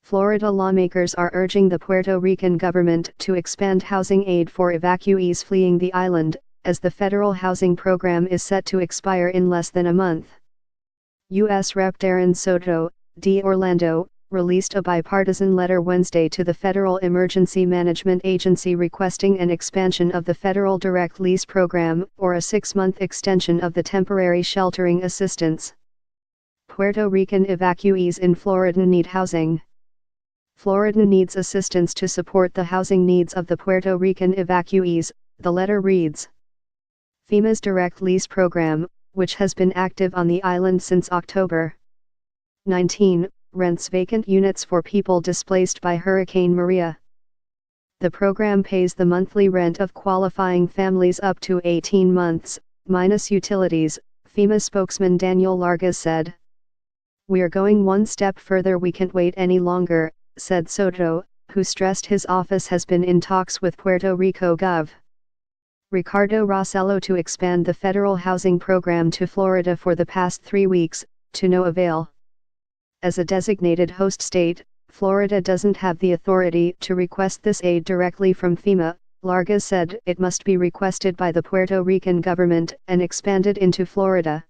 Florida lawmakers are urging the Puerto Rican government to expand housing aid for evacuees fleeing the island, as the federal housing program is set to expire in less than a month. U.S. Rep. Darren Soto, D. Orlando, released a bipartisan letter Wednesday to the Federal Emergency Management Agency requesting an expansion of the federal direct lease program, or a 6-month extension of the temporary sheltering assistance. Puerto Rican evacuees in Florida need housing. Florida needs assistance to support the housing needs of the Puerto Rican evacuees, the letter reads. FEMA's direct lease program, which has been active on the island since October 19, rents vacant units for people displaced by Hurricane Maria. The program pays the monthly rent of qualifying families up to 18 months, minus utilities, FEMA spokesman Daniel Largas said. "We're going one step further, we can't wait any longer," said Soto, who stressed his office has been in talks with Puerto Rico Gov. Ricardo Rossello to expand the federal housing program to Florida for the past 3 weeks, to no avail. As a designated host state, Florida doesn't have the authority to request this aid directly from FEMA, Largas said. It must be requested by the Puerto Rican government and expanded into Florida.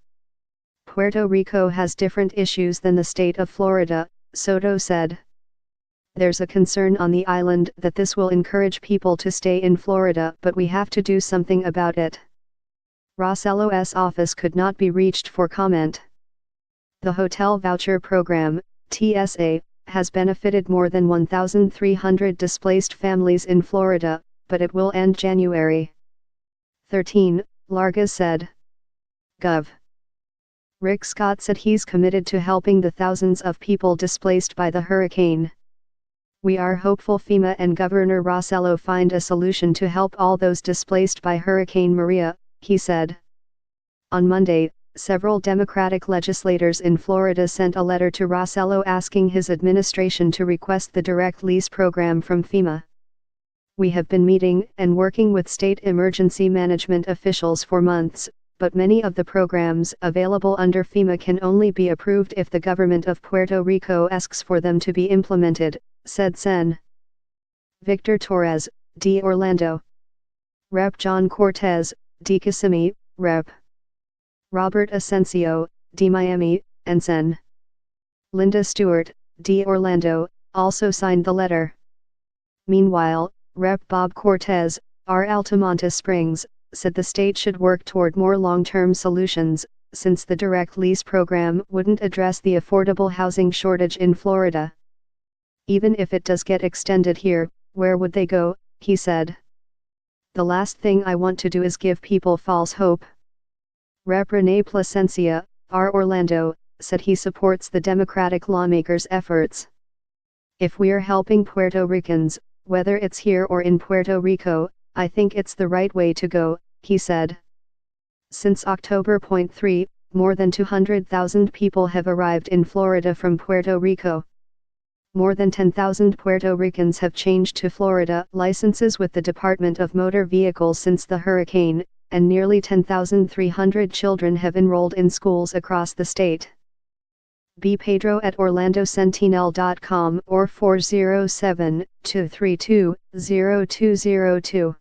Puerto Rico has different issues than the state of Florida, Soto said. There's a concern on the island that this will encourage people to stay in Florida, but we have to do something about it. Rossello's office could not be reached for comment. The Hotel Voucher Program, TSA, has benefited more than 1,300 displaced families in Florida, but it will end January 13, Largas said. Gov. Rick Scott said he's committed to helping the thousands of people displaced by the hurricane. "We are hopeful FEMA and Governor Rossello find a solution to help all those displaced by Hurricane Maria," he said. On Monday, several Democratic legislators in Florida sent a letter to Rossello asking his administration to request the direct lease program from FEMA. "We have been meeting and working with state emergency management officials for months, but many of the programs available under FEMA can only be approved if the government of Puerto Rico asks for them to be implemented," said Sen. Victor Torres, D. Orlando. Rep. John Cortez, D. Kissimmee, Rep. Robert Asensio, D. Miami, and Sen. Linda Stewart, D. Orlando, also signed the letter. Meanwhile, Rep. Bob Cortez, R. Altamonte Springs, said the state should work toward more long-term solutions, since the direct lease program wouldn't address the affordable housing shortage in Florida. "Even if it does get extended here, where would they go?" he said. "The last thing I want to do is give people false hope." Rep. Rene Plasencia, R. Orlando, said he supports the Democratic lawmakers' efforts. "If we're helping Puerto Ricans, whether it's here or in Puerto Rico, I think it's the right way to go," he said. Since October 3, more than 200,000 people have arrived in Florida from Puerto Rico. More than 10,000 Puerto Ricans have changed to Florida licenses with the Department of Motor Vehicles since the hurricane, and nearly 10,300 children have enrolled in schools across the state. B. Pedro at orlandosentinel.com or 407-232-0202.